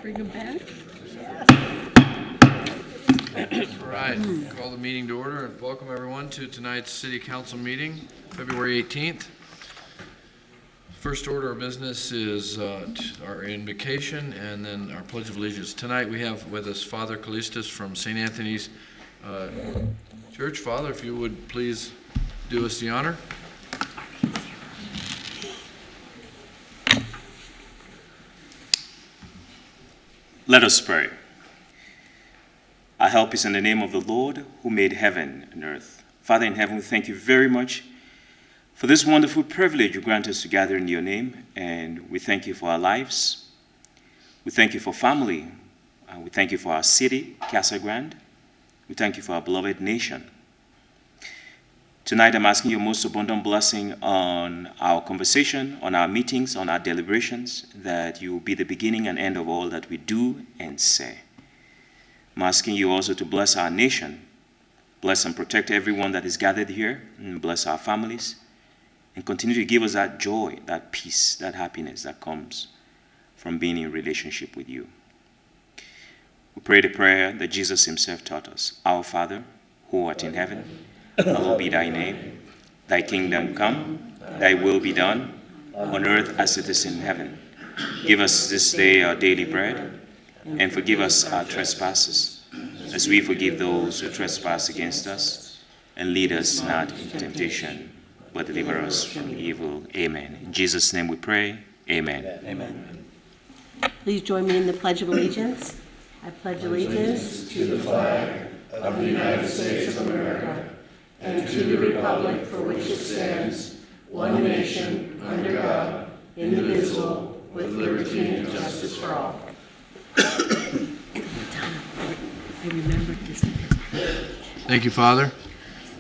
Bring them back. All right, call the meeting to order and welcome everyone to tonight's City Council meeting, February 18th. First order of business is our invocation and then our Pledge of Allegiance. Tonight we have with us Father Callistus from St. Anthony's Church. Father, if you would please do us the honor. Let us pray. Our help is in the name of the Lord who made heaven and earth. Father in heaven, we thank you very much for this wonderful privilege you grant us to gather in your name, and we thank you for our lives. We thank you for family. We thank you for our city, Casa, Grande. We thank you for our beloved nation. Tonight I'm asking your most abundant blessing on our conversation, on our meetings, on our deliberations, that you will be the beginning and end of all that we do and say. I'm asking you also to bless our nation, bless and protect everyone that is gathered here, and bless our families, and continue to give us that joy, that peace, that happiness that comes from being in relationship with you. We pray the prayer that Jesus himself taught us. Our Father, who art in heaven, hallowed be thy name. Thy kingdom come, thy will be done, on earth as it is in heaven. Give us this day our daily bread, and forgive us our trespasses, as we forgive those who trespass against us. And lead us not into temptation, but deliver us from evil. Amen. In Jesus' name we pray. Amen. Amen. Please join me in the Pledge of Allegiance. I pledge allegiance to the flag of the United States of America and to the republic for which it stands, one nation, under God, indivisible, with liberty and justice for all. I remembered this. Thank you, Father.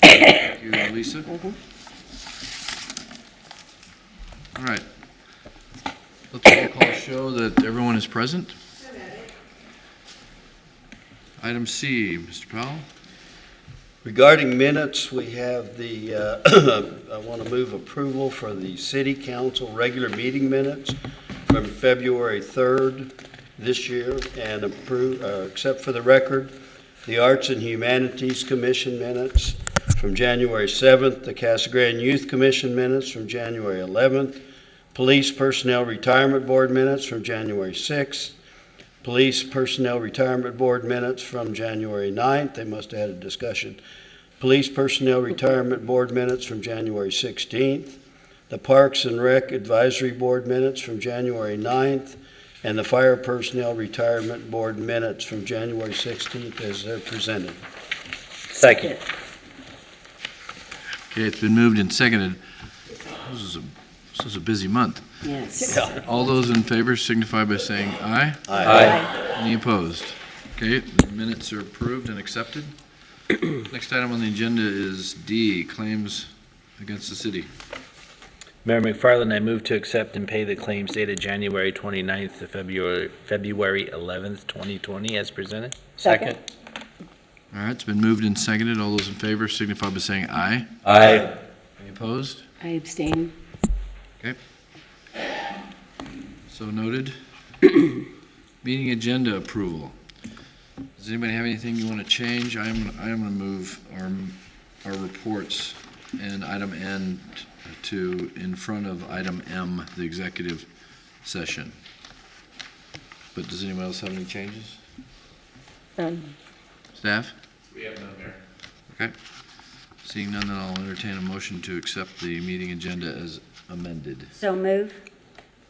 Thank you, Lisa. All right. Let's roll call show that everyone is present. Item C, Mr. Powell. Regarding minutes, we have the, I want to move approval for the City Council regular meeting minutes from February 3rd this year, and approve, except for the record, the Arts and Humanities Commission minutes from January 7th, the Casa Grande Youth Commission minutes from January 11th, Police Personnel Retirement Board minutes from January 6th, Police Personnel Retirement Board minutes from January 9th. They must have had a discussion. Police Personnel Retirement Board minutes from January 16th. The Parks and Rec Advisory Board minutes from January 9th. And the Fire Personnel Retirement Board minutes from January 16th as they're presented. Second. Okay, it's been moved and seconded. This is a busy month. Yes. All those in favor signify by saying aye. Aye. Any opposed? Okay, the minutes are approved and accepted. Next item on the agenda is D, claims against the city. Mayor McFarland, I move to accept and pay the claims dated January 29th to February 11th, 2020 as presented. Second. All right, it's been moved and seconded. All those in favor signify by saying aye. Aye. Any opposed? I abstain. Okay. So noted. Meeting agenda approval. Does anybody have anything you want to change? I'm going to move our reports and item N to in front of item M, the executive session. But does anyone else have any changes? Staff? We have none, Mayor. Okay. Seeing none, then I'll entertain a motion to accept the meeting agenda as amended. So move.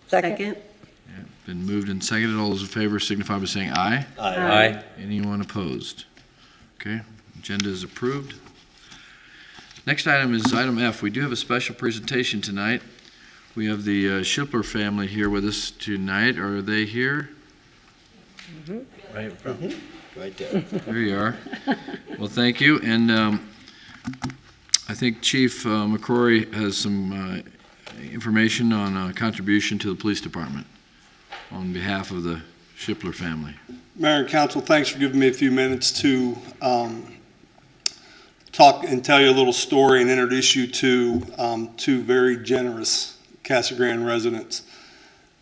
Second. Yeah, been moved and seconded. All those in favor signify by saying aye. Aye. Anyone opposed? Okay, agenda is approved. Next item is item F. We do have a special presentation tonight. We have the Schippler family here with us tonight. Are they here? Right. Right there. There you are. Well, thank you. And I think Chief McCrory has some information on a contribution to the police department on behalf of the Schippler family. Mayor and Council, thanks for giving me a few minutes to talk and tell you a little story and introduce you to two very generous Casa Grande residents.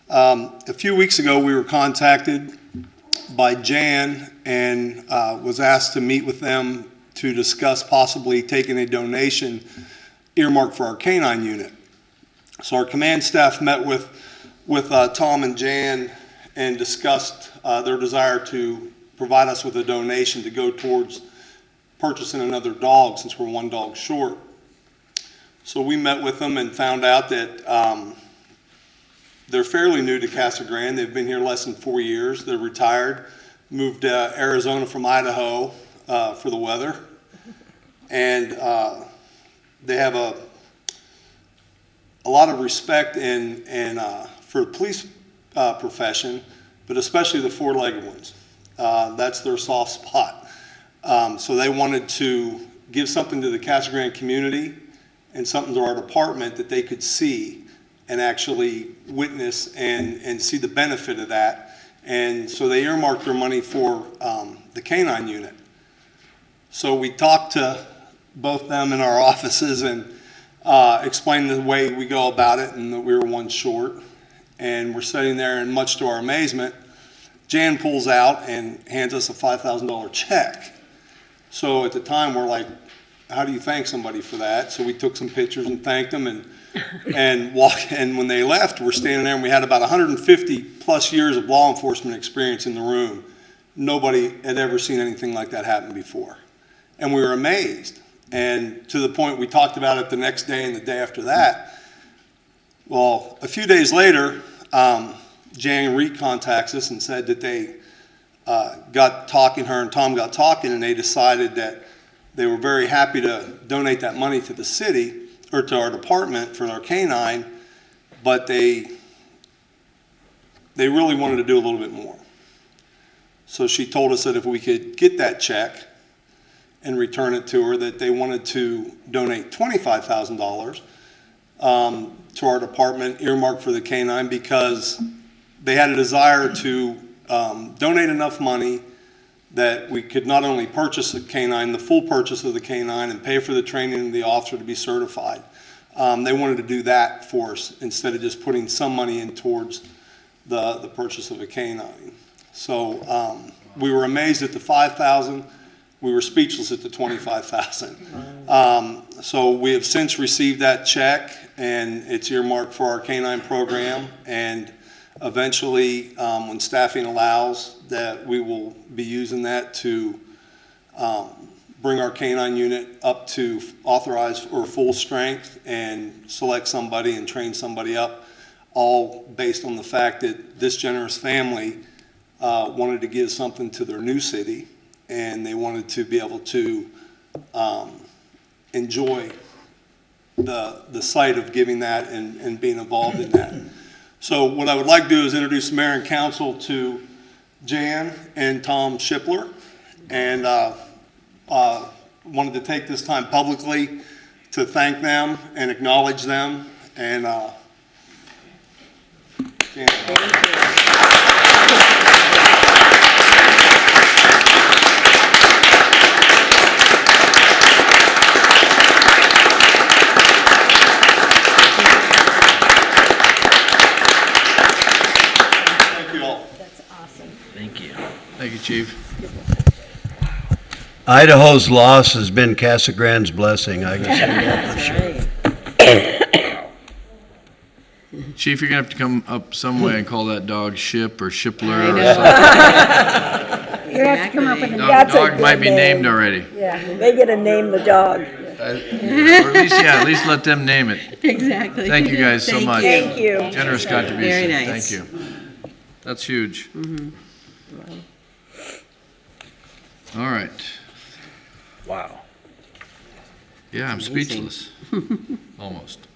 A few weeks ago, we were contacted by Jan and was asked to meet with them to discuss possibly taking a donation earmarked for our canine unit. So our command staff met with Tom and Jan and discussed their desire to provide us with a donation to go towards purchasing another dog since we're one dog short. So we met with them and found out that they're fairly new to Casa Grande. They've been here less than 4 years. They're retired, moved to Arizona from Idaho for the weather. And they have a lot of respect for the police profession, but especially the four-legged ones. That's their soft spot. So they wanted to give something to the Casa Grande community and something to our department that they could see and actually witness and see the benefit of that. And so they earmarked their money for the canine unit. So we talked to both them in our offices and explained the way we go about it and that we were one short. And we're sitting there, and much to our amazement, Jan pulls out and hands us a $5,000 check. So at the time, we're like, how do you thank somebody for that? So we took some pictures and thanked them and when they left, we're standing there and we had about 150 plus years of law enforcement experience in the room. Nobody had ever seen anything like that happen before. And we were amazed. And to the point we talked about it the next day and the day after that. Well, a few days later, Jan recontacts us and said that they got talking, her and Tom got talking, and they decided that they were very happy to donate that money to the city or to our department for our canine, but they really wanted to do a little bit more. So she told us that if we could get that check and return it to her, that they wanted to donate $25,000 to our department earmarked for the canine, because they had a desire to donate enough money that we could not only purchase a canine, the full purchase of the canine, and pay for the training of the officer to be certified. They wanted to do that for us instead of just putting some money in towards the purchase of a canine. So we were amazed at the $5,000. We were speechless at the $25,000. So we have since received that check, and it's earmarked for our canine program. And eventually, when staffing allows, that we will be using that to bring our canine unit up to authorized or full strength and select somebody and train somebody up, all based on the fact that this generous family wanted to give something to their new city, and they wanted to be able to enjoy the sight of giving that and being involved in that. So what I would like to do is introduce the mayor and council to Jan and Tom Shipler, and wanted to take this time publicly to thank them and acknowledge them. And Jan. Thank you, Chief. Idaho's loss has been Casa Grande's blessing, I can say that for sure. Chief, you're gonna have to come up some way and call that dog Ship or Shipler or something. You have to come up with a Dog might be named already. Yeah, they get to name the dog. Or at least let them name it. Exactly. Thank you guys so much. Thank you. Generous contribution. Very nice. Thank you. That's huge. All right. Wow. Yeah, I'm speechless. Almost.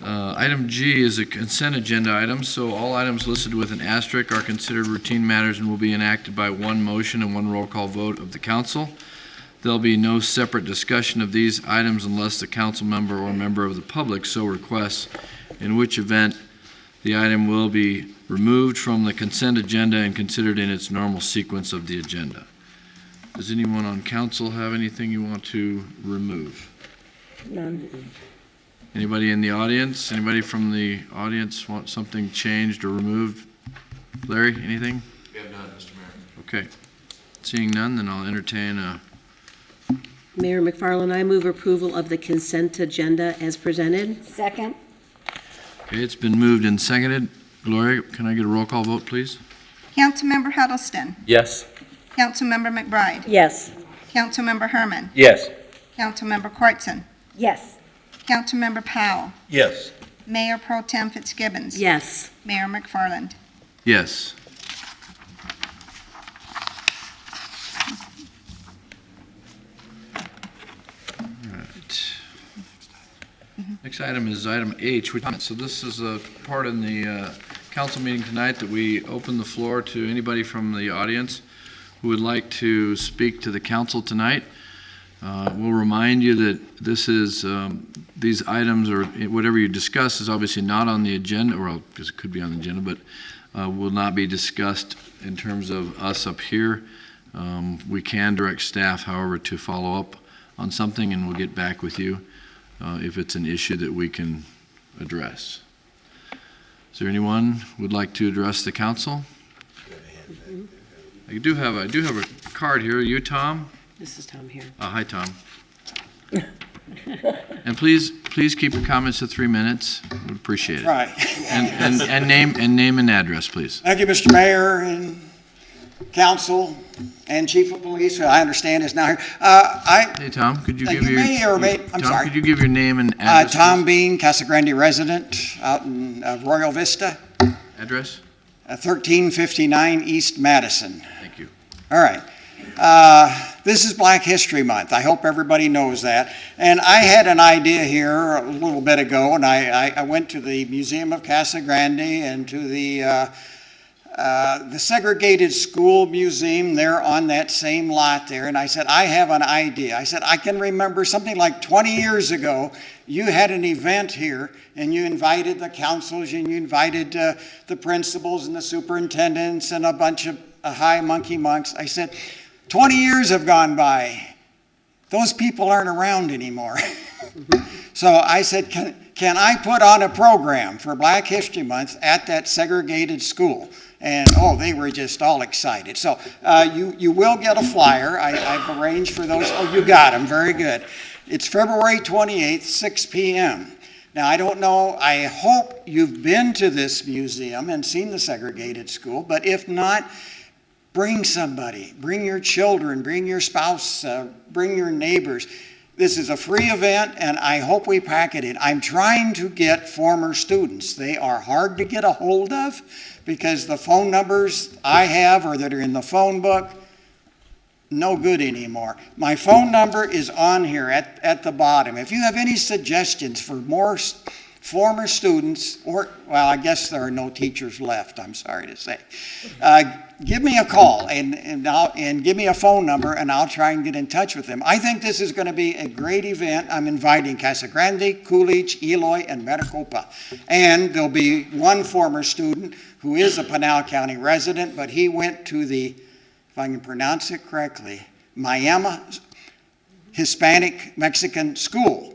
Item G is a consent agenda item, so all items listed with an asterisk are considered routine matters and will be enacted by one motion and one roll call vote of the council. There'll be no separate discussion of these items unless the council member or member of the public so requests, in which event the item will be removed from the consent agenda and considered in its normal sequence of the agenda. Does anyone on council have anything you want to remove? None. Anybody in the audience? Anybody from the audience want something changed or removed? Larry, anything? We have none, Mr. Mayor. Okay. Seeing none, then I'll entertain a, Mayor McFarland, I move approval of the consent agenda as presented. Second? okay, it's been moved and seconded. Gloria, can I get a roll call vote, please? Councilmember Huddleston. Yes. Councilmember McBride. Yes. Councilmember Herman. Yes. Councilmember Quartzen. Yes. Councilmember Powell. Yes. Mayor Pro Tem Fitzgibbons. Yes. Mayor McFarland. Yes. All right. Next item is item H. So this is a part in the council meeting tonight that we open the floor to anybody from the audience who would like to speak to the council tonight. We'll remind you that this is, these items or whatever you discuss is obviously not on the agenda, or because it could be on the agenda, but will not be discussed in terms of us up here. We can direct staff, however, to follow up on something, and we'll get back with you if it's an issue that we can address. Is there anyone who would like to address the council? I do have a card here. You, Tom? This is Tom here. Hi, Tom. And please keep your comments to 3 minutes. We'd appreciate it. Right. And name and address, please. Thank you, Mr. Mayor and council and chief of police, who I understand is now here. Hey, Tom, could you Thank give you, your... Mayor, I'm Tom, sorry. could you give your name and address, Tom please? Bean, Casa Grande resident out in Royal Vista, Address? 1359 East Madison. Thank you. All right. This is Black History Month. I hope everybody knows that. And I had an idea here a little bit ago, and I went to the Museum of Casa Grande and to the segregated school museum there on that same lot there, and I said, I have an idea. I said, I can remember something like 20 years ago, you had an event here, and you invited the councils, and you invited the principals and the superintendents and a bunch of high monkey monks. I said, 20 years have gone by. Those people aren't around anymore. So I said, can I put on a program for Black History Month at that segregated school? And, oh, they were just all excited. So you will get a flyer. I've arranged for those. Oh, you got them. Very good. It's February 28th, 6 p.m. Now, I don't know. I hope you've been to this museum and seen the segregated school. But if not, bring somebody. Bring your children. Bring your spouse. Bring your neighbors. This is a free event, and I hope we pack it in. I'm trying to get former students. They are hard to get a hold of because the phone numbers I have or that are in the phone book, no good anymore. My phone number is on here at the bottom. If you have any suggestions for more former students, or, well, I guess there are no teachers left, I'm sorry to say. Give me a call and give me a phone number, and I'll try and get in touch with them. I think this is going to be a great event. I'm inviting Casa Grande, Coolidge, Eloy, and Maricopa. And there'll be one former student who is a Pinal County resident, but he went to the, if I can pronounce it correctly, Miami Hispanic Mexican School.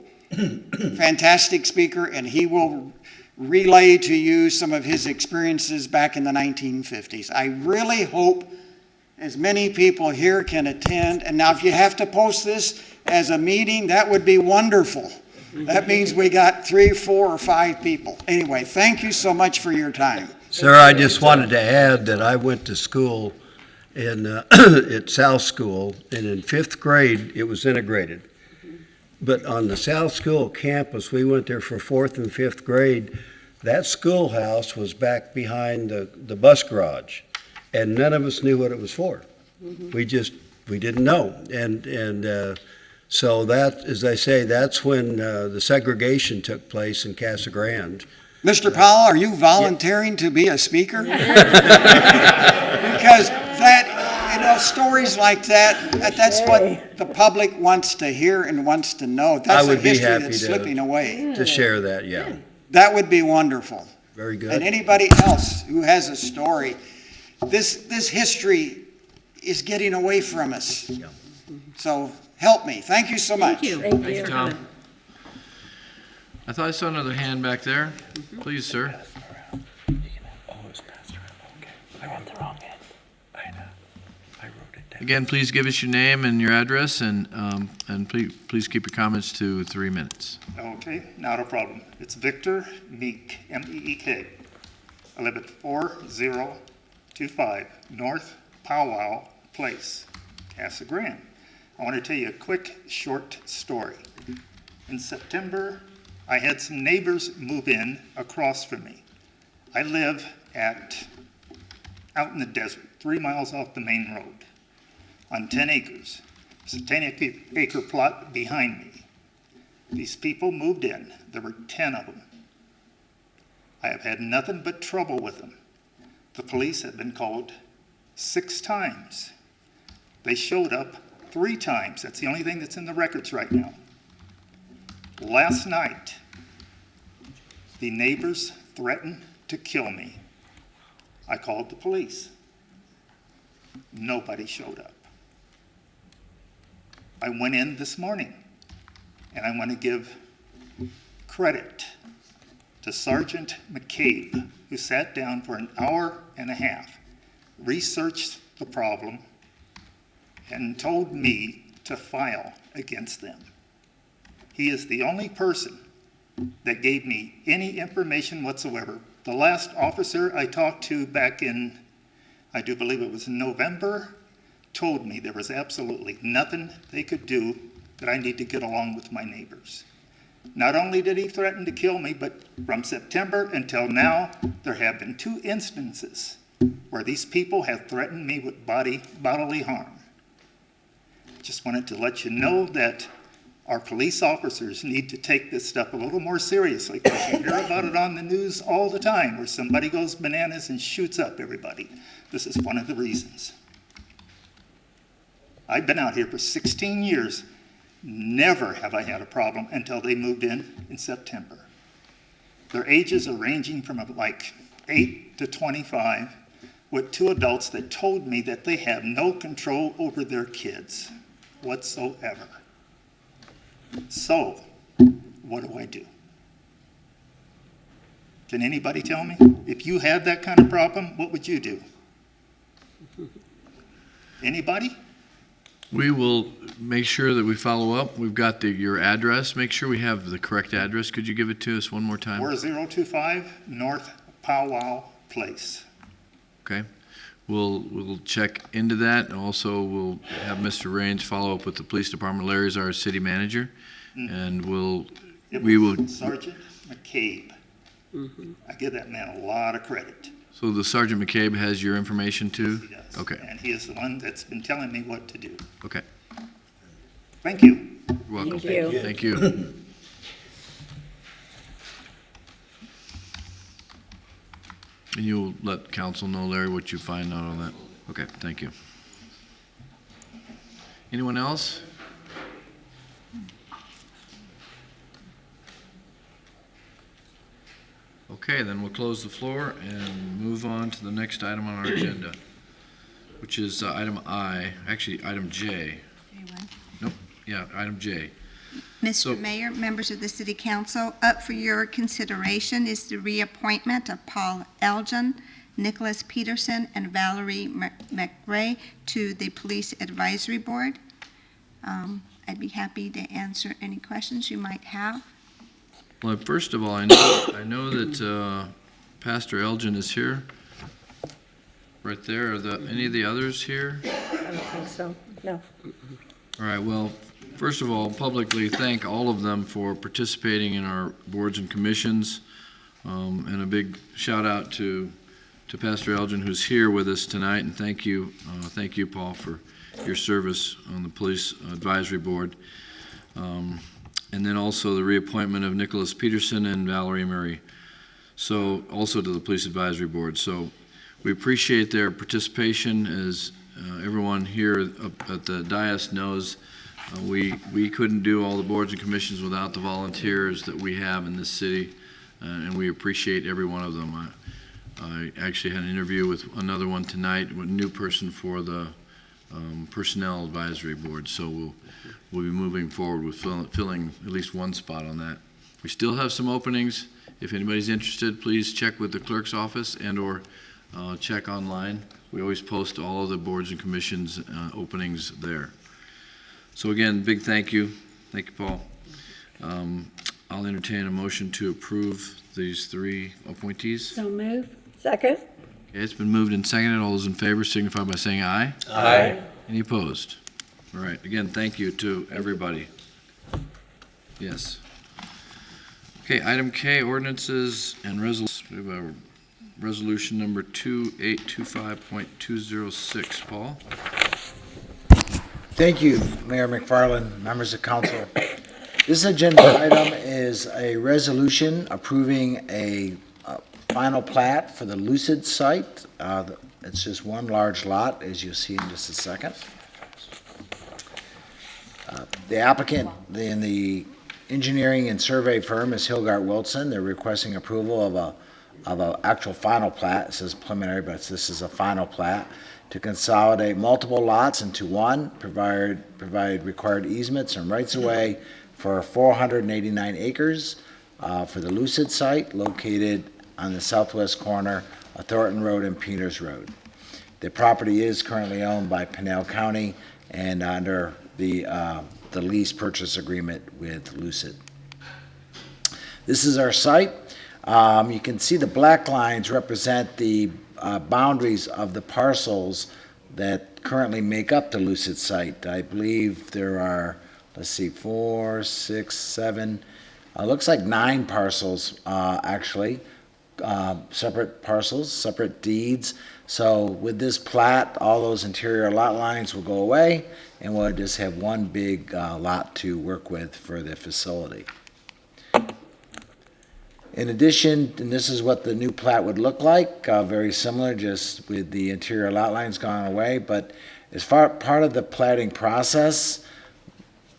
Fantastic speaker, and he will relay to you some of his experiences back in the 1950s. I really hope as many people here can attend. And now if you have to post this as a meeting, that would be wonderful. That means we got 3, 4, or 5 people. Anyway, thank you so much for your time. Sir, I just wanted to add that I went to school in at South School, and in 5th grade, it was integrated. But on the South School campus, we went there for 4th and 5th grade. That schoolhouse was back behind the bus garage, and none of us knew what it was for. We didn't know. And so that, as I say, that's when the segregation took place in Casa Grande. Mr. Powell, are you volunteering to be a speaker? Because that, you know, stories like that's what the public wants to hear and wants to know. That's a history that's slipping away. To share that, yeah. That would be wonderful. Very good. And anybody else who has a story, this history is getting away from us. Yeah. So help me. Thank you so much. Thank you. Thank you, Tom. I thought I saw another hand back there. Please, sir. Again, please give us your name and your address, and please keep your comments to 3 minutes. Okay, not a problem. It's Victor Meek, M-E-E-K. I live at 4025 North Powwow Place, Casa, Grande. I want to tell you a quick, short story. In September, I had some neighbors move in across from me. I live out in the desert, 3 miles off the main road, on 10 acres. It's a 10-acre plot behind me. These people moved in. There were 10 of them. I have had nothing but trouble with them. The police have been called 6 times. They showed up 3 times. That's the only thing that's in the records right now. Last night, the neighbors threatened to kill me. I called the police. Nobody showed up. I went in this morning, and I want to give credit to Sergeant McCabe, who sat down for an hour and a half, researched the problem, and told me to file against them. He is the only person that gave me any information whatsoever. The last officer I talked to back in, I do believe it was November, told me there was absolutely nothing they could do, that I need to get along with my neighbors. Not only did he threaten to kill me, but from September until now, there have been 2 instances where these people have threatened me with bodily harm. Just wanted to let you know that our police officers need to take this stuff a little more seriously, because you hear about it on the news all the time, where somebody goes bananas and shoots up everybody. This is one of the reasons. I've been out here for 16 years. Never have I had a problem until they moved in September. Their ages are ranging from like 8 to 25, with 2 adults that told me that they have no control over their kids whatsoever. So, what do I do? Can anybody tell me? If you had that kind of problem, what would you do? Anybody? We will make sure that we follow up. We've got your address. Make sure we have the correct address. Could you give it to us one more time? 4025 North Powwow Place. Okay. We'll check into that. And also, we'll have Mr. Raines follow up with the police department. Larry's our city manager. And we will. Sergeant McCabe. I give that man a lot of credit. So the Sergeant McCabe has your information too? He does. Okay. And he is the one that's been telling me what to do. Okay. Thank you. You're welcome. Thank you. Thank you. And you'll let council know, Larry, what you find out on that? Okay, thank you. Anyone else? Okay, then we'll close the floor and move on to the next item on our agenda, which is item J. Nope, yeah, item J. Mr. Mayor, members of the City Council, up for your consideration is the reappointment of Paul Elgin, Nicholas Peterson, and Valerie McRae to the Police Advisory Board. I'd be happy to answer any questions you might have. Well, first of all, I know that Pastor Elgin is here, right there. Are any of the others here? I don't think so, no. All right, well, first of all, publicly thank all of them for participating in our boards and commissions, and a big shout out to Pastor Elgin, who's here with us tonight, and thank you, Paul, for your service on the Police Advisory Board. And then also the reappointment of Nicholas Peterson and Valerie Murray, so also to the Police Advisory Board. So we appreciate their participation. As everyone here at the dais knows, we couldn't do all the boards and commissions without the volunteers that we have in this city, and we appreciate every one of them. I actually had an interview with another one tonight, with a new person for the Personnel Advisory Board, so we'll be moving forward with filling at least one spot on that. We still have some openings. If anybody's interested, please check with the clerk's office and/or check online. We always post all of the boards and commissions openings there. So again, big thank you. Thank you, Paul. I'll entertain a motion to approve these 3 appointees. So move. Second? Okay, it's been moved and seconded. All those in favor signify by saying aye. Aye. Any opposed? All right, again, thank you to everybody. Yes. Okay, item K, ordinances and resolutions. We have a resolution number 2825.206. Paul? Thank you, Mayor McFarland, members of council. This agenda item is a resolution approving a final plat for the Lucid site. It's just one large lot, as you'll see in just a second. The applicant in the engineering and survey firm is Hilgard Wilson. They're requesting approval of an actual final plat. It says preliminary, but this is a final plat to consolidate multiple lots into one, provide required easements and rights-of-way for 489 acres for the Lucid site located on the southwest corner of Thornton Road and Peters Road. The property is currently owned by Pinell County and under the lease purchase agreement with Lucid. This is our site. You can see the black lines represent the boundaries of the parcels that currently make up the Lucid site. I believe there are, let's see, 4, 6, 7, looks like 9 parcels actually, separate parcels, separate deeds. So with this plat, all those interior lot lines will go away and we'll just have one big lot to work with for the facility. In addition, and this is what the new plat would look like, very similar, just with the interior lot lines gone away, but as part of the platting process,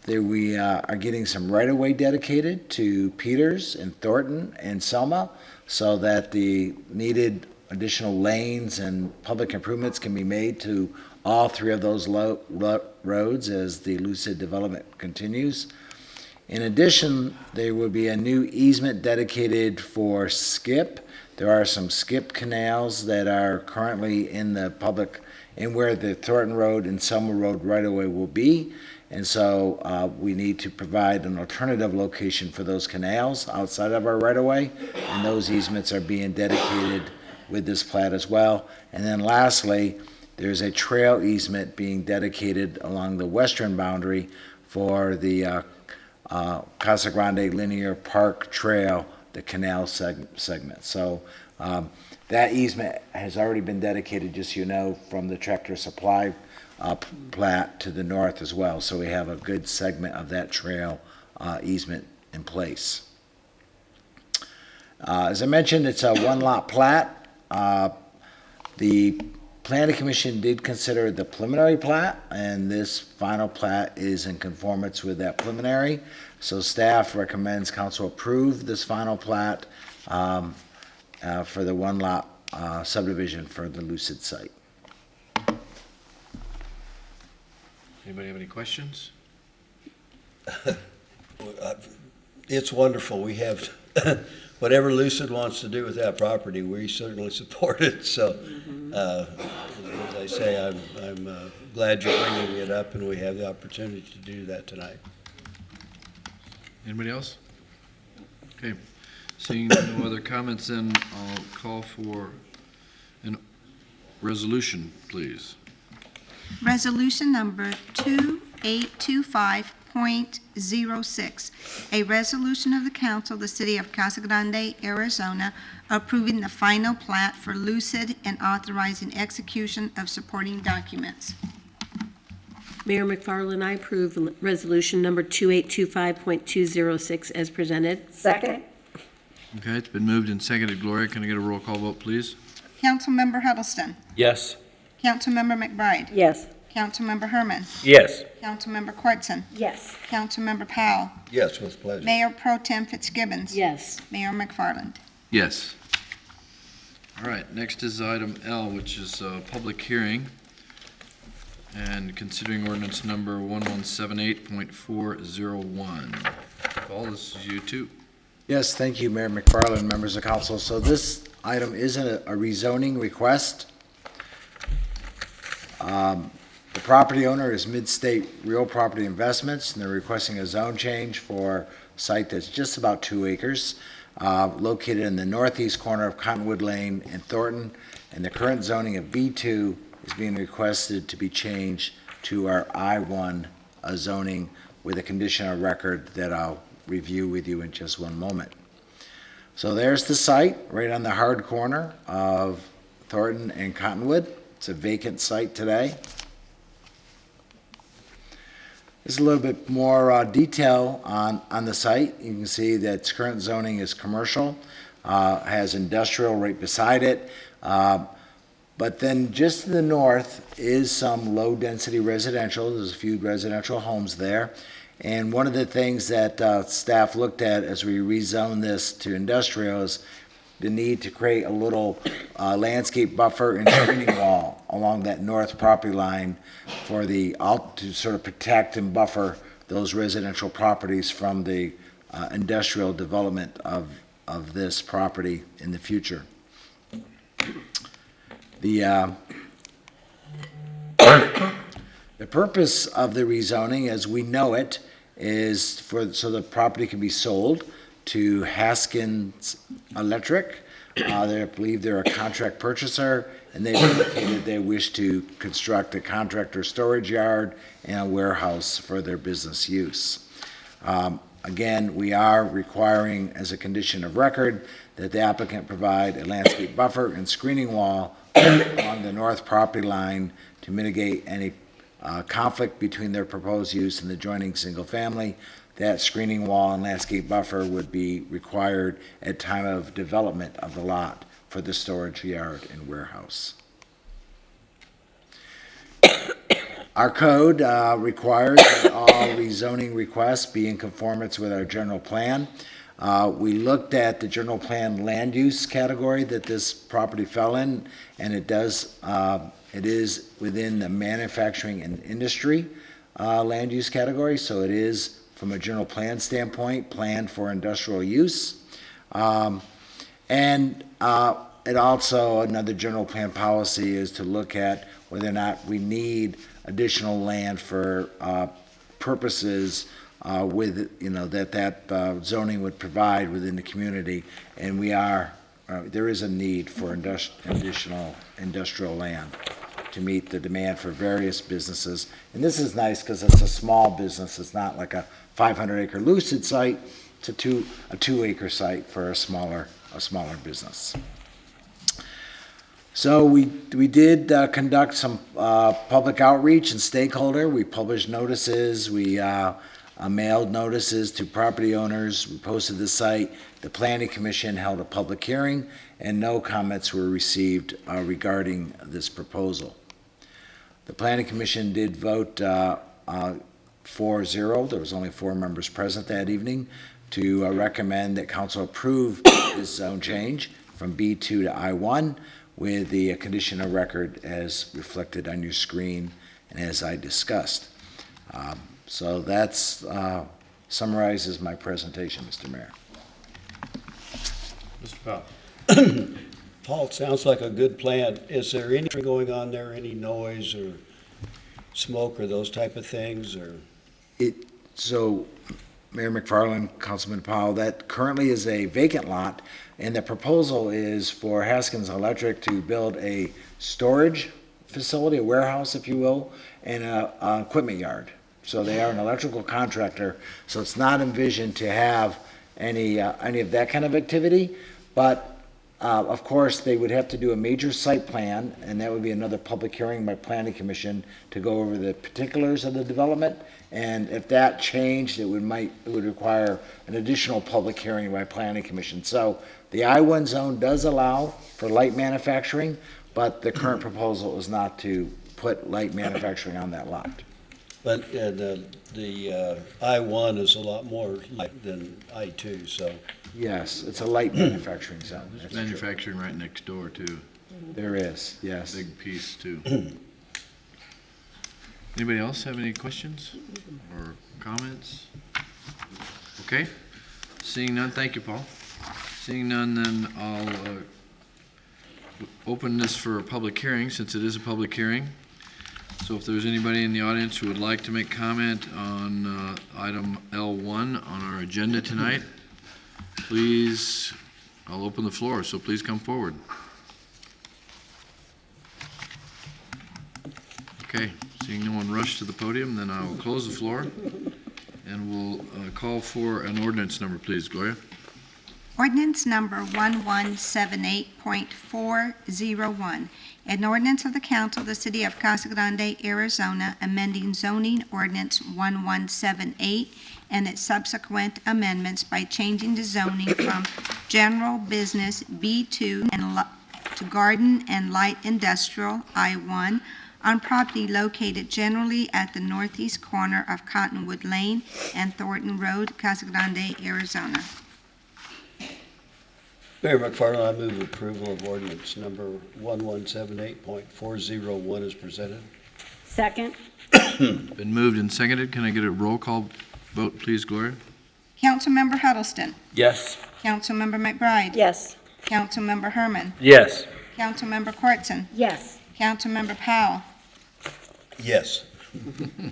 we are getting some right-of-way dedicated to Peters and Thornton and Selma so that the needed additional lanes and public improvements can be made to all 3 of those roads as the Lucid development continues. In addition, there will be a new easement dedicated for skip. There are some skip canals that are currently in the public, and where the Thornton Road and Selma Road right-of-way will be. And so we need to provide an alternative location for those canals outside of our right-of-way, and those easements are being dedicated with this plat as well. And then lastly, there's a trail easement being dedicated along the western boundary for the Casa Grande Linear Park Trail, the canal segment. So that easement has already been dedicated, just so you know, from the Tractor Supply plat to the north as well. So we have a good segment of that trail easement in place. As I mentioned, it's a one-lot plat. The Planning Commission did consider the preliminary plat, and this final plat is in conformance with that preliminary. So staff recommends council approve this final plat for the one-lot subdivision for the Lucid site. Anybody have any questions? It's wonderful. We have, whatever Lucid wants to do with that property, we certainly support it. So, as I say, I'm glad you're bringing it up and we have the opportunity to do that tonight. Anybody else? Okay, seeing no other comments, then I'll call for a resolution, please. Resolution number 2825.06, a resolution of the council of the city of Casa Grande, Arizona, approving the final plat for Lucid and authorizing execution of supporting documents. Mayor McFarland, I approve resolution number 2825.206 as presented. Second? Okay, it's been moved and seconded. Gloria, can I get a roll call vote, please? Councilmember Huddleston. Yes. Councilmember McBride. Yes. Councilmember Herman. Yes. Councilmember Quartson. Yes. Councilmember Powell. Yes, with pleasure. Mayor Pro Tem Fitzgibbons. Yes. Mayor McFarland. Yes. All right, next is item L, which is a public hearing and considering ordinance number 1178.401. Paul, this is you too. Yes, thank you, Mayor McFarland, members of council. So this item is a rezoning request. The property owner is Mid-State Real Property Investments, and they're requesting a zone change for a site that's just about 2 acres, located in the northeast corner of Cottonwood Lane and Thornton, and the current zoning of B2 is being requested to be changed to our I1 zoning with a condition of record that I'll review with you in just one moment. So there's the site, right on the hard corner of Thornton and Cottonwood. It's a vacant site today. There's a little bit more detail on the site. You can see that its current zoning is commercial, has industrial right beside it. But then just to the north is some low-density residential. There's a few residential homes there. And one of the things that staff looked at as we rezoned this to industrial is the need to create a little landscape buffer and screening wall along that north property line for to sort of protect and buffer those residential properties from the industrial development of this property in the future. The purpose of the rezoning, as we know it, is so the property can be sold to Haskins Electric. I believe they're a contract purchaser, and they've indicated they wish to construct a contractor storage yard and a warehouse for their business use. Again, we are requiring as a condition of record that the applicant provide a landscape buffer and screening wall along the north property line to mitigate any conflict between their proposed use and the adjoining single family. That screening wall and landscape buffer would be required at time of development of the lot for the storage yard and warehouse. Our code requires that all rezoning requests be in conformance with our general plan. We looked at the general plan land use category that this property fell in, and it is within the manufacturing and industry land use category, so it is, from a general plan standpoint, planned for industrial use. And it also, another general plan policy is to look at whether or not we need additional land for purposes that zoning would provide within the community. And there is a need for additional industrial land to meet the demand for various businesses. And this is nice because it's a small business. It's not like a 500-acre Lucid site. It's a 2-acre site for a smaller business. So we did conduct some public outreach and stakeholder. We published notices. We mailed notices to property owners. We posted the site. The Planning Commission held a public hearing, and no comments were received regarding this proposal. The Planning Commission did vote 4-0. There was only 4 members present that evening to recommend that council approve this zone change from B2 to I1 with the condition of record as reflected on your screen and as I discussed. So that's summarizes my presentation, Mr. Mayor. Mr. Powell. Paul, it sounds like a good plan. Is there anything going on there, any noise or smoke or those type of things, or? So, Mayor McFarland, Councilman Powell, that currently is a vacant lot, and the proposal is for Haskins Electric to build a storage facility, a warehouse, if you will, and a equipment yard. So they are an electrical contractor, so it's not envisioned to have any of that kind of activity, but of course, they would have to do a major site plan, and that would be another public hearing by Planning Commission to go over the particulars of the development. And if that changed, it would require an additional public hearing by Planning Commission. So the I1 zone does allow for light manufacturing, but the current proposal is not to put light manufacturing on that lot. But the I1 is a lot more light than I2, so. Yes, it's a light manufacturing zone. There's manufacturing right next door, too. There is, yes. Big piece, too. Anybody else have any questions or comments? Okay. Seeing none, thank you, Paul. Seeing none, then I'll open this for a public hearing, since it is a public hearing. So if there's anybody in the audience who would like to make comment on item L1 on our agenda tonight, please, I'll open the floor, so please come forward. Okay, seeing no one rush to the podium, then I will close the floor, and we'll call for an ordinance number, please. Gloria? Ordinance number 1178.401, an ordinance of the Council of the City of Casa Grande, Arizona, amending zoning ordinance 1178 and its subsequent amendments by changing the zoning from general business B2 to garden and light industrial I1 on property located generally at the northeast corner of Cottonwood Lane and Thornton Road, Casa Grande, Arizona. Mayor McFarland, I move approval of ordinance number 1178.401 as presented. Second? Been moved and seconded. Can I get a roll call vote, please, Gloria? Councilmember Huddleston. Yes. Councilmember McBride. Yes. Councilmember Herman. Yes. Councilmember Quartson. Yes. Councilmember Powell. Yes.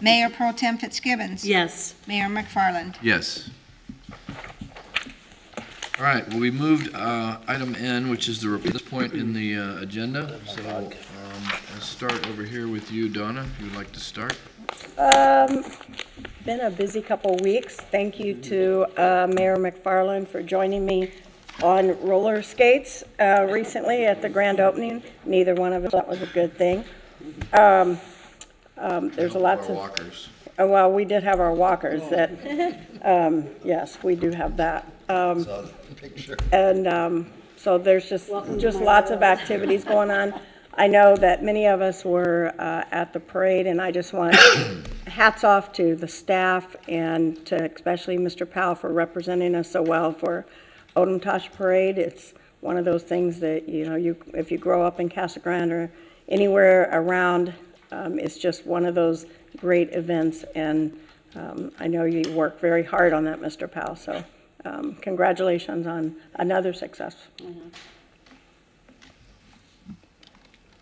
Mayor Pro Tem Fitzgibbons. Yes. Mayor McFarland. Yes. All right, well, we moved item N, which is at this point in the agenda. So I'll start over here with you, Donna, if you'd like to start. Been a busy couple weeks. Thank you to Mayor McFarland for joining me on roller skates recently at the grand opening. Neither one of us thought was a good thing. There's a lot Our of... walkers. Well, we did have our walkers that, yes, we do have that. Saw the picture. And so there's just lots of activities going on. I know that many of us were at the parade, and I just want hats off to the staff and to especially Mr. Powell for representing us so well for Odom Tosh Parade. It's one of those things that, you know, if you grow up in Casa Grande or anywhere around, it's just one of those great events, and I know you work very hard on that, Mr. Powell, so congratulations on another success.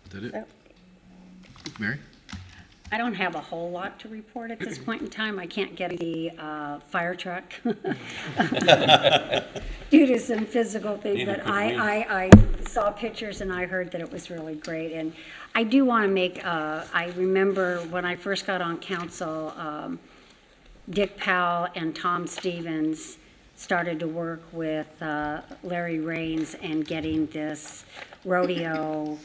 Is that it? Yep. Mary? I don't have a whole lot to report at this point in time. I can't get the fire truck due to some physical things, but I saw pictures and I heard that it was really great. And I do want to make, I remember when I first got on council, Dick Powell and Tom Stevens started to work with Larry Raines and getting this rodeo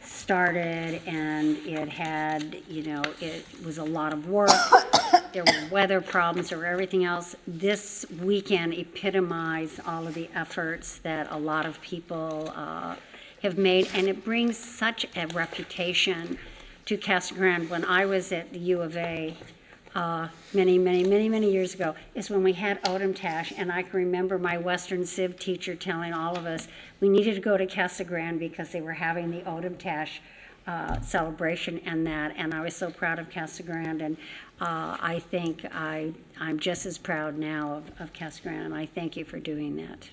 started, and it had, you know, it was a lot of work. There were weather problems, there were everything else. This weekend epitomized all of the efforts that a lot of people have made, and it brings such a reputation to Casa Grande. When I was at the U of A many years ago, is when we had Odom Tash, and I can remember my Western Civ teacher telling all of us we needed to go to Casa Grande because they were having the Odom Tash celebration and that, and I was so proud of Casa Grande, and I think I'm just as proud now of Casa Grande, and I thank you for doing that.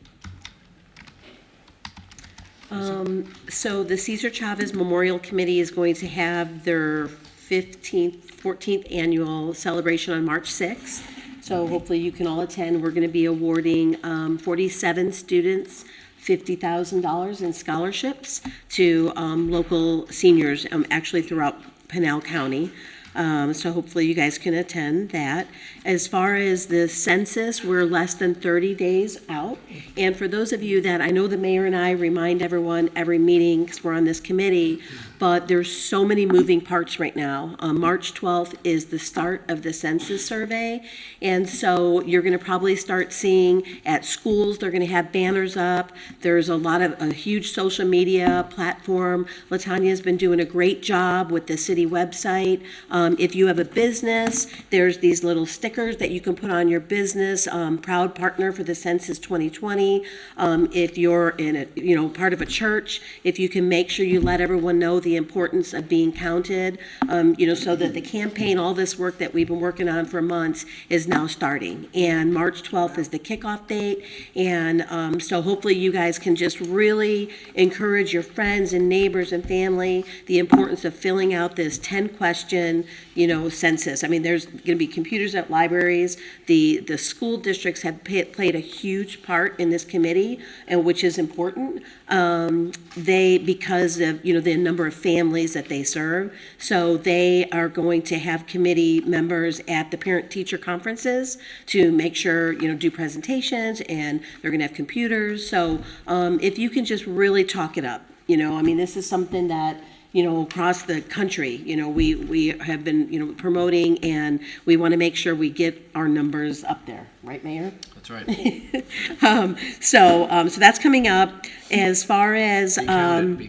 So the Cesar Chavez Memorial Committee is going to have their 14th annual celebration on March 6th. So hopefully you can all attend. We're going to be awarding 47 students $50,000 in scholarships to local seniors, actually throughout Pinal County. So hopefully you guys can attend that. As far as the census, we're less than 30 days out. And for those of you that, I know the mayor and I remind everyone every meeting because we're on this committee, but there's so many moving parts right now. March 12th is the start of the census survey. And so you're going to probably start seeing at schools, they're going to have banners up. There's a huge social media platform. LaTanya's been doing a great job with the city website. If you have a business, there's these little stickers that you can put on your business, proud partner for the Census 2020. If you're in a, part of a church, if you can make sure you let everyone know the importance of being counted, so that the campaign, all this work that we've been working on for months is now starting. And March 12th is the kickoff date. And so hopefully you guys can just really encourage your friends and neighbors and family the importance of filling out this 10-question, census. I mean, there's going to be computers at libraries. The school districts have played a huge part in this committee, and which is important. Because of, the number of families that they serve. So they are going to have committee members at the parent-teacher conferences to make sure, do presentations, and they're going to have computers. So if you can just really talk it up, this is something that, across the country, we have been, promoting, and we want to make sure we get our numbers up there. Right, Mayor? That's right. So that's coming up. As far as Be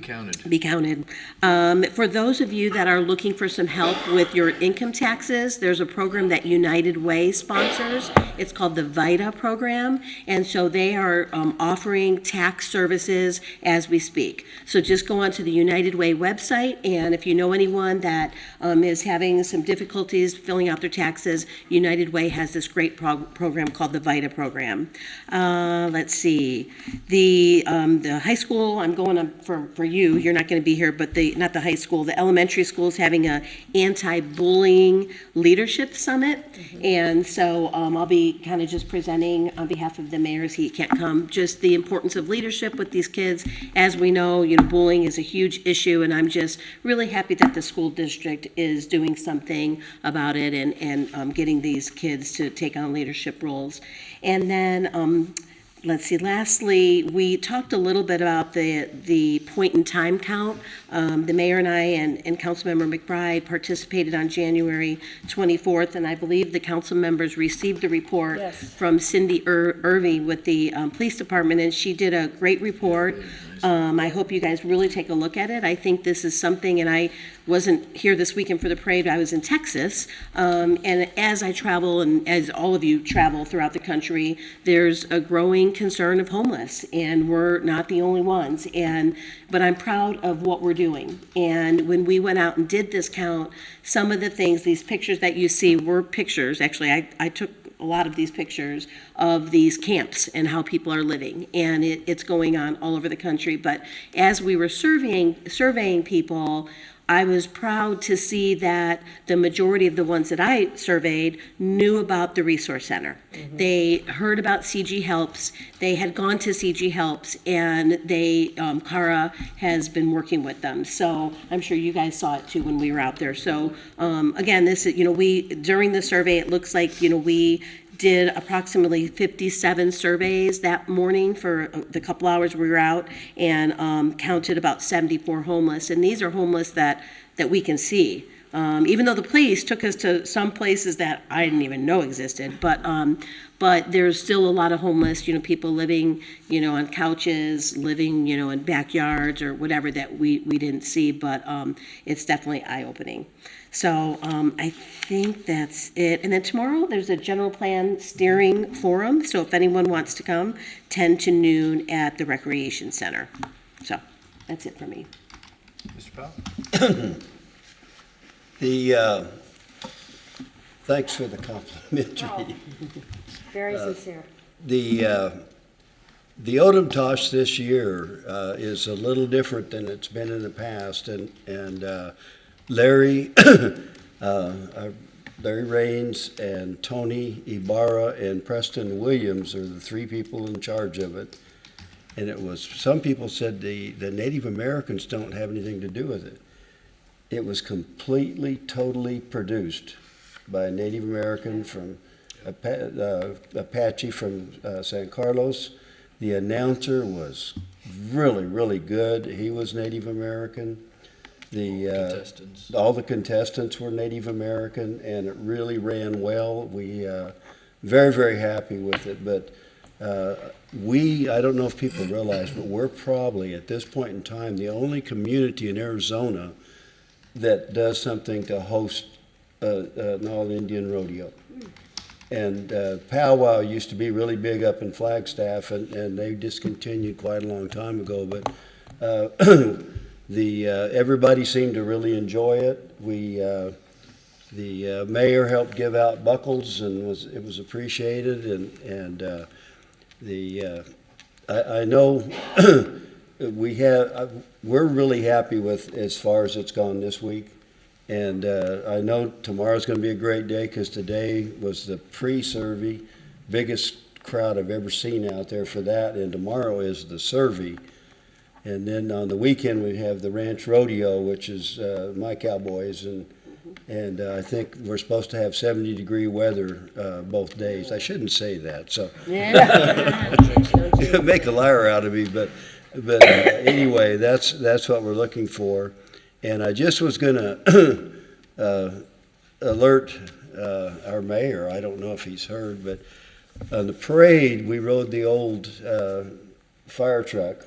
counted. be counted. For those of you that are looking for some help with your income taxes, there's a program that United Way sponsors. It's called the VITA program, and so they are offering tax services as we speak. So just go onto the United Way website, and if you know anyone that is having some difficulties filling out their taxes, United Way has this great program called the VITA program. Let's see. The high school, I'm going up for you, you're not going to be here, but not the high school, the elementary school is having a anti-bullying leadership summit. And so I'll be kind of just presenting on behalf of the mayors. He can't come, just the importance of leadership with these kids. As we know, bullying is a huge issue, and I'm just really happy that the school district is doing something about it and getting these kids to take on leadership roles. And then let's see, lastly, we talked a little bit about the point in time count. The mayor and I and Councilmember McBride participated on January 24th, and I believe the council members received the report from Cindy Irving with the police department, and she did a great report. I hope you guys really take a look at it. I think this is something, and I wasn't here this weekend for the parade, I was in Texas, and as I travel, and as all of you travel throughout the country, there's a growing concern of homeless, and we're not the only ones, but I'm proud of what we're doing. And when we went out and did this count, some of the things, these pictures that you see were pictures, actually I took a lot of these pictures of these camps and how people are living, and it's going on all over the country. But as we were surveying people, I was proud to see that the majority of the ones that I surveyed knew about the Resource Center. They heard about CG Helps. They had gone to CG Helps, and Cara has been working with them. So I'm sure you guys saw it too when we were out there. So again, this, during the survey, it looks like, we did approximately 57 surveys that morning for the couple hours we were out, and counted about 74 homeless. And these are homeless that we can see. Even though the police took us to some places that I didn't even know existed, but there's still a lot of homeless, people living, on couches, living, in backyards or whatever that we didn't see, but it's definitely eye-opening. So I think that's it. And then tomorrow there's a general plan steering forum. So if anyone wants to come, 10 to noon at the Recreation Center. So that's it for me. Mr. Powell? Thanks for the complimentary. Very sincere. The Odomtosh this year is a little different than it's been in the past, and Larry Raines and Tony Ibarra and Preston Williams are the three people in charge of it. And some people said the Native Americans don't have anything to do with it. It was completely, totally produced by a Native American from Apache from San Carlos. The announcer was really, really good. He was Native American. All the contestants were Native American, and it really ran well. We very, very happy with it. But I don't know if people realize, but we're probably at this point in time the only community in Arizona that does something to host an all-Indian rodeo. And powwow used to be really big up in Flagstaff, and they discontinued quite a long time ago. But everybody seemed to really enjoy it. The mayor helped give out buckles, and it was appreciated. I know we're really happy with as far as it's gone this week. And I know tomorrow's going to be a great day because today was the pre-survey, biggest crowd I've ever seen out there for that. And tomorrow is the survey. And then on the weekend we have the ranch rodeo, which is my cowboys. And I think we're supposed to have 70-degree weather both days. I shouldn't say that. So make a liar out of me. But anyway, that's what we're looking for. And I just was going to alert our mayor. I don't know if he's heard, but on the parade, we rode the old fire truck.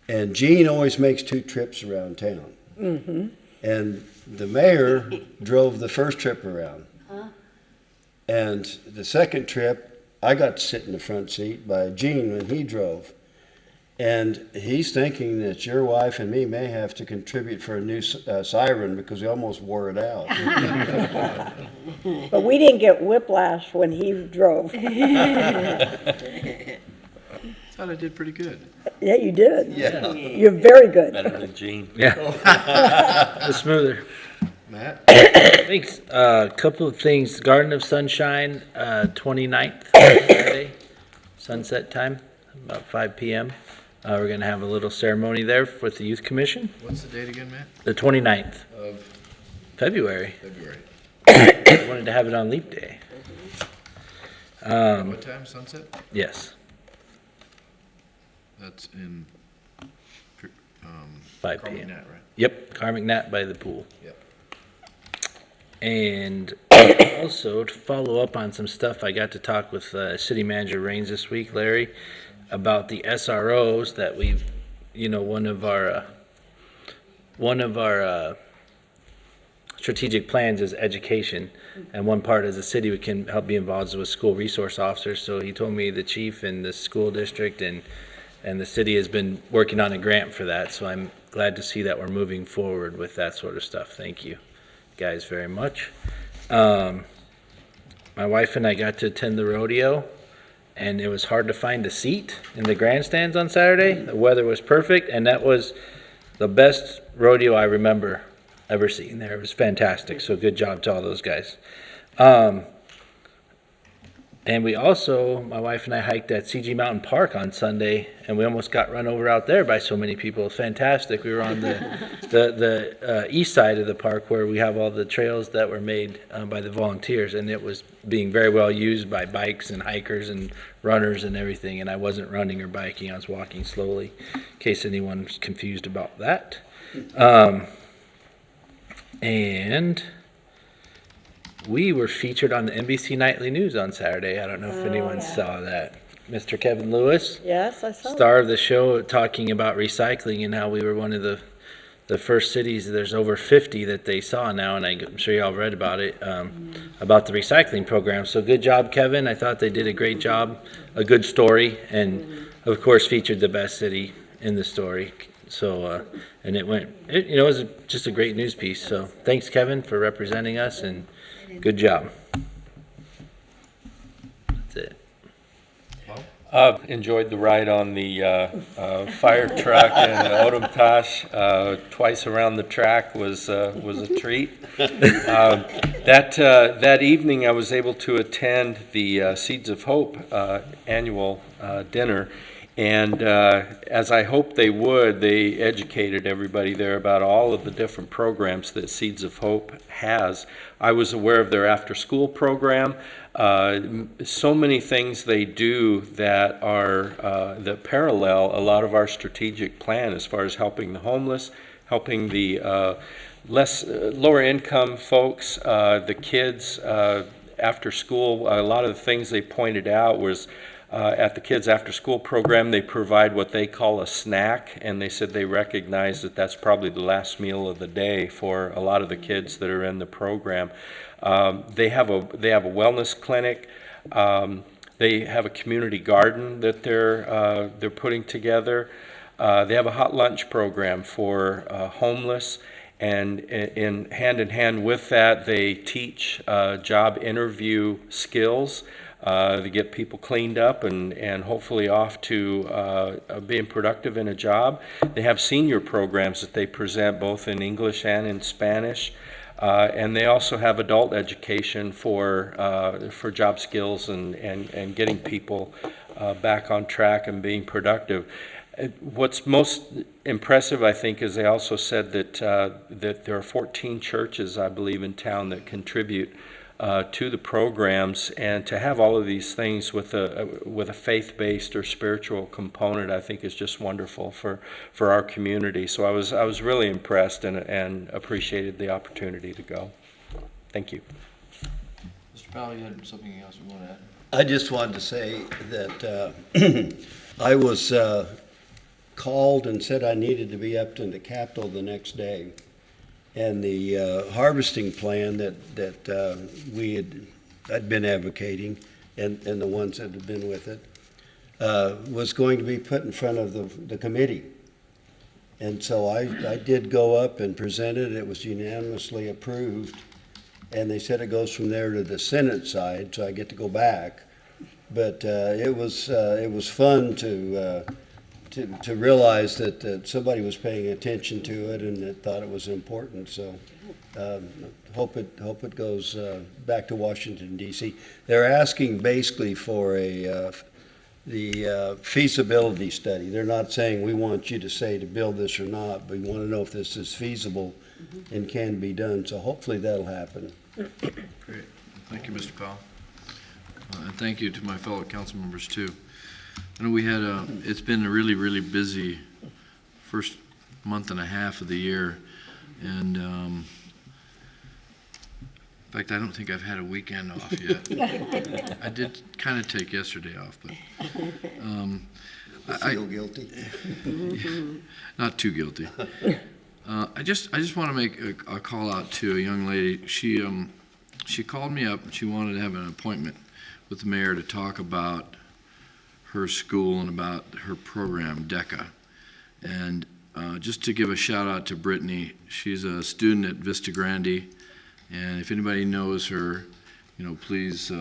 And Gene always makes 2 trips around town. Mm-hmm. And the mayor drove the first trip around. Huh? And the second trip, I got to sit in the front seat by Gene when he drove. And he's thinking that your wife and me may have to contribute for a new siren because we almost wore it out. But we didn't get whiplash when he drove. I thought I did pretty good. Yeah, you did. Yeah. You're very good. Better than Gene. Yeah. It's smoother. Matt? Thanks. A couple of things. Garden of Sunshine, 29th, Saturday, sunset time, about 5 p.m. We're going to have a little ceremony there with the Youth Commission. What's the date again, Matt? The 29th Of February. February. I wanted to have it on Leap Day. What time, sunset? Yes, That's in 5 Carmen p.m. Nat, right? Yep, Carmick Nat by the pool. Yep. And also to follow up on some stuff, I got to talk with City Manager Raines this week, Larry, about the SROs that we've, one of our strategic plans is education, and one part as a city we can help be involved with school resource officers. So he told me the chief and the school district and the city has been working on a grant for that. So I'm glad to see that we're moving forward with that sort of stuff. Thank you guys very much. My wife and I got to attend the rodeo, and it was hard to find a seat in the grandstands on Saturday. The weather was perfect, and that was the best rodeo I remember ever seeing there. It was fantastic, so good job to all those guys. And we also, my wife and I hiked at CG Mountain Park on Sunday, and we almost got run over out there by so many people. It was fantastic. We were on the east side of the park where we have all the trails that were made by the volunteers, and it was being very well used by bikes and hikers and runners and everything. And I wasn't running or biking, I was walking slowly, in case anyone's confused about that. And we were featured on the NBC Nightly News on Saturday. I don't know if anyone saw that. Mr. Kevin Lewis, Yes, I saw that. star of the show, talking about recycling and how we were one of the first cities. There's over 50 that they saw now, and I'm sure y'all read about it, about the recycling program. So good job, Kevin. I thought they did a great job, a good story, and of course featured the best city in the story. So, and it was just a great news piece. So thanks, Kevin, for representing us, and good job. That's it. Enjoyed the ride on the fire truck and Odomtosh twice around the track was a treat. That evening I was able to attend the Seeds of Hope annual dinner. And as I hoped they would, they educated everybody there about all of the different programs that Seeds of Hope has. I was aware of their after-school program. So many things they do that are that parallel a lot of our strategic plan as far as helping the homeless, helping the lower income folks, the kids after school. A lot of the things they pointed out was At the kids' after-school program, they provide what they call a snack, and they said they recognize that that's probably the last meal of the day for a lot of the kids that are in the program. They have a wellness clinic. They have a community garden that they're putting together. They have a hot lunch program for homeless, and in hand with that, they teach job interview skills. To get people cleaned up and hopefully off to being productive in a job. They have senior programs that they present both in English and in Spanish. And they also have adult education for job skills and getting people back on track and being productive. What's most impressive, I think, is they also said that there are 14 churches, I believe, in town that contribute to the programs, and to have all of these things with a faith-based or spiritual component, I think is just wonderful for our community. So I was really impressed and appreciated the opportunity to go. Thank you. Mr. Powell, you had something else you want to add? I just wanted to say that I was called and said I needed to be up in the Capitol the next day. And the harvesting plan that I'd been advocating, and the ones that had been with it, was going to be put in front of the committee. And so I did go up and present it. It was unanimously approved. And they said it goes from there to the Senate side, so I get to go back. But it was fun to realize that somebody was paying attention to it and that thought it was important. So hope it goes back to Washington, D.C. They're asking basically for the feasibility study. They're not saying we want you to say to build this or not, but we want to know if this is feasible and can be done. So hopefully that'll happen. Great. Thank you, Mr. Powell. And thank you to my fellow council members, too. I know we had it's been a really, really busy first month and a half of the year. And in fact, I don't think I've had a weekend off yet. I did kind of take yesterday off, but I feel guilty. Not too guilty. I just want to make a call out to a young lady. She called me up and she wanted to have an appointment with the mayor to talk about her school and about her program, DECA. And just to give a shout out to Brittany, she's a student at Vista Grande, and if anybody knows her, please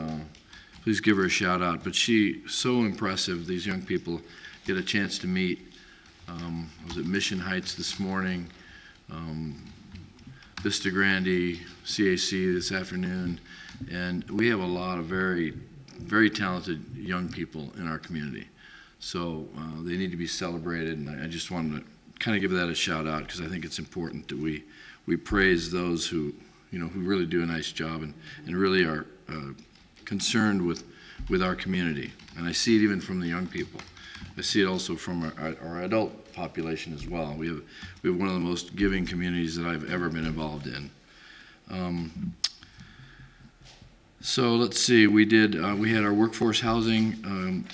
give her a shout out. But she's so impressive. These young people get a chance to meet. I was at Mission Heights this morning, Vista Grande, CAC this afternoon, and we have a lot of very, very talented young people in our community. So they need to be celebrated, and I just wanted to kind of give that a shout out because I think it's important that we praise those who really do a nice job and really are concerned with our community. And I see it even from the young people. I see it also from our adult population as well. We have one of the most giving communities that I've ever been involved in. So let's see, we had our workforce housing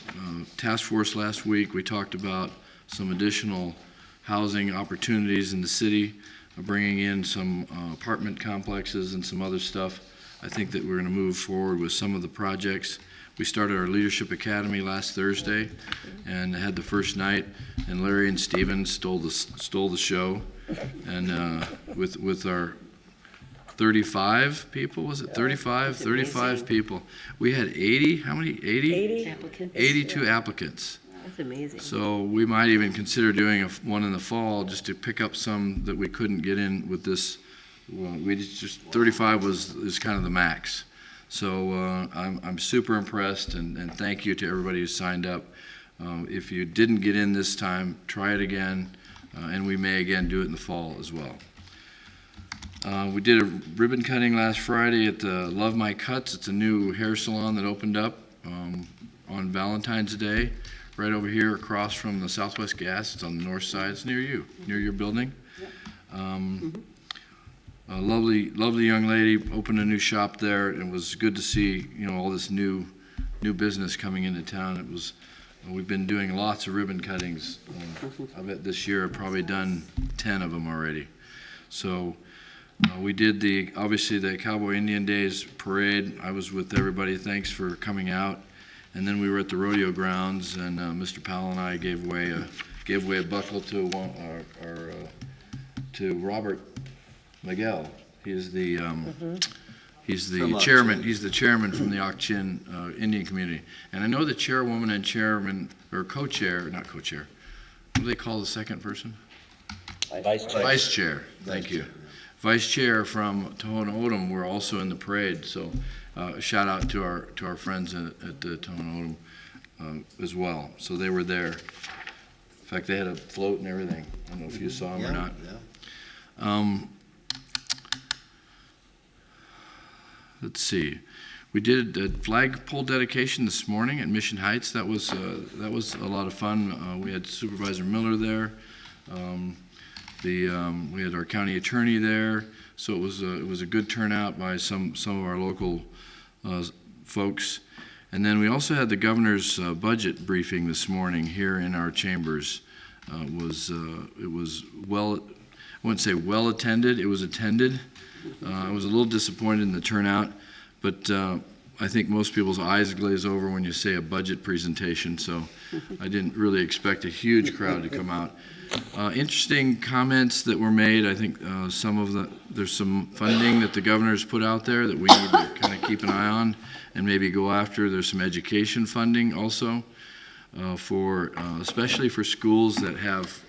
task force last week. We talked about some additional housing opportunities in the city, bringing in some apartment complexes and some other stuff. I think that we're going to move forward with some of the projects. We started our Leadership Academy last Thursday and had the first night, and Larry and Steven stole the show, and with our 35 people, was it 35? 35 people. We had 80, how many? 80 applicants. 82 applicants. That's amazing. So we might even consider doing one in the fall just to pick up some that we couldn't get in with this. Well, we just 35 is kind of the max. So I'm super impressed, and thank you to everybody who signed up. If you didn't get in this time, try it again, and we may again do it in the fall as well. We did a ribbon cutting last Friday at the Love My Cuts. It's a new hair salon that opened up on Valentine's Day, right over here across from the Southwest Gas. It's on the north side. It's near you, near your building. A lovely young lady opened a new shop there, and it was good to see all this new new business coming into town. We've been doing lots of ribbon cuttings. I bet this year I've probably done 10 of them already. So we did obviously the Cowboy Indian Days parade. I was with everybody. Thanks for coming out. And then we were at the rodeo grounds, and Mr. Powell and I gave away a buckle to to Robert Miguel. He's the chairman. He's the chairman from the Ak-Chin Indian community. And I know the chairwoman and chairman, or co-chair, not co-chair. What do they call the second person? Vice Chair. Vice chair. Thank you. Vice chair from Tohono O'odham were also in the parade. So shout out to our friends at the Tohono O'odham as well. So they were there. In fact, they had a float and everything. I don't know if you saw them or not. Let's see. We did a flagpole dedication this morning at Mission Heights. That was a lot of fun. We had Supervisor Miller there. We had our county attorney there. So it was a good turnout by some of our local folks. And then we also had the governor's budget briefing this morning here in our chambers. It was well, I wouldn't say well attended. It was attended. I was a little disappointed in the turnout, but I think most people's eyes glaze over when you say a budget presentation, so I didn't really expect a huge crowd to come out. Interesting comments that were made. I think there's some funding that the governor's put out there that we need to kind of keep an eye on and maybe go after. There's some education funding also especially for schools that have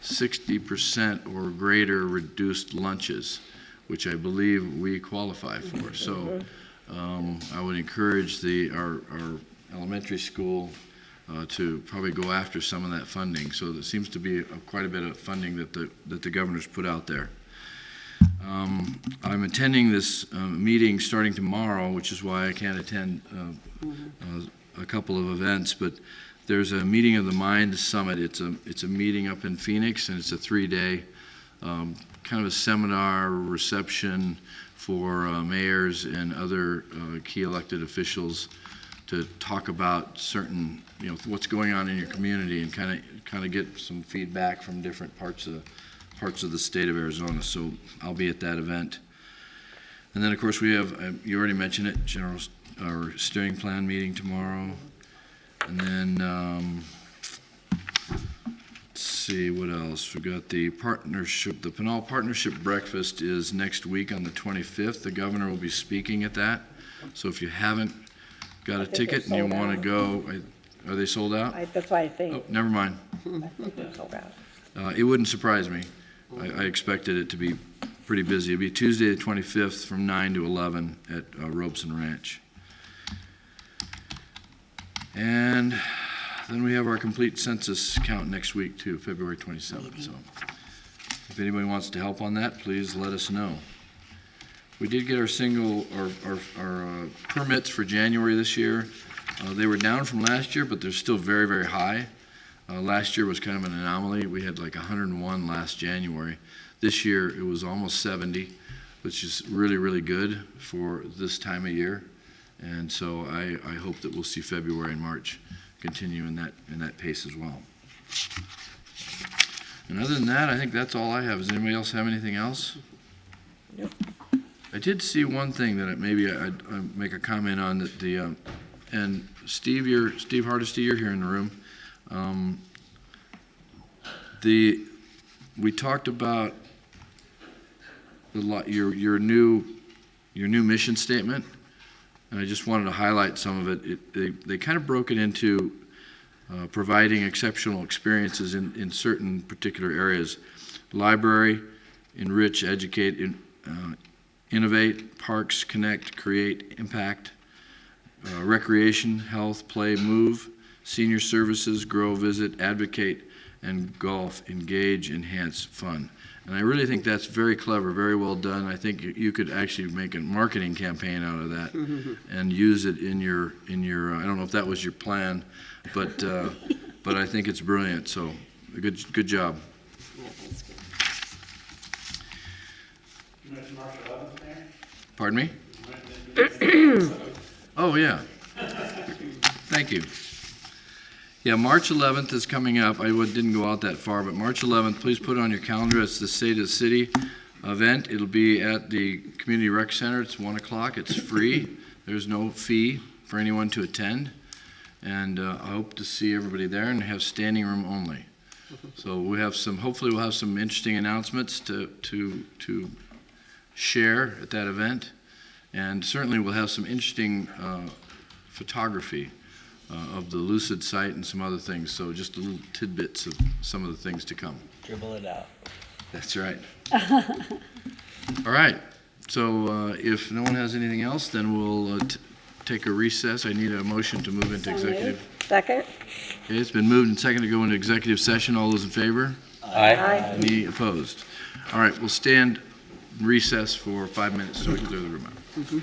60% or greater reduced lunches, which I believe we qualify for. So I would encourage our elementary school to probably go after some of that funding. So there seems to be quite a bit of funding that the governor's put out there. I'm attending this meeting starting tomorrow, which is why I can't attend a couple of events, but there's a Meeting of the Mind Summit. It's a meeting up in Phoenix, and it's a 3-day kind of a seminar reception for mayors and other key elected officials to talk about certain, what's going on in your community and kind of get some feedback from different parts of the state of Arizona. So I'll be at that event. And then of course we have, you already mentioned it, our steering plan meeting tomorrow. And then let's see what else. We got the Pinal Partnership Breakfast is next week on the 25th. The governor will be speaking at that. So if you haven't got a ticket and you want to go, are they sold out? That's why I think. Oh, never mind. I think they're sold out. It wouldn't surprise me. I expected it to be pretty busy. It'll be Tuesday the 25th from 9 to 11 at Robeson Ranch. And then we have our complete census count next week too, February 27th. So if anybody wants to help on that, please let us know. We did get our permits for January this year. They were down from last year, but they're still very, very high. Last year was kind of an anomaly. We had like 101 last January. This year it was almost 70, which is really, really good for this time of year. And so I hope that we'll see February and March continue in that pace as well. And other than that, I think that's all I have. Does anybody else have anything else? Nope. I did see one thing that maybe I'd make a comment on that and Steve Hardesty, you're here in the room. We talked about your new mission statement. And I just wanted to highlight some of it. They kind of broke it into providing exceptional experiences in certain particular areas. Library, enrich, educate, innovate, parks, connect, create, impact, recreation, health, play, move, senior services, grow, visit, advocate, and golf, engage, enhance, fun. And I really think that's very clever, very well done. I think you could actually make a marketing campaign out of that and use it in your. I don't know if that was your plan, but I think it's brilliant. So, good job. Yeah, that's good. You mentioned March 11th, Mayor? Pardon me? Oh yeah. Thank you. Yeah, March 11th is coming up. Didn't go out that far, but March 11th, please put it on your calendar. It's the State of the City event. It'll be at the Community Rec Center. It's 1 o'clock. It's free. There's no fee for anyone to attend. And I hope to see everybody there and have standing room only. So hopefully we'll have some interesting announcements to share at that event. And certainly we'll have some interesting photography of the Lucid site and some other things. So just a little tidbits of some of the things to come. Dribble it out. That's right. All right. So if no one has anything else, then we'll take a recess. I need a motion to move into executive. Second? Okay, it's been moved and seconded to go into executive session. All those in favor? Aye. Any opposed? All right, we'll stand recess for 5 minutes so we can clear the room out.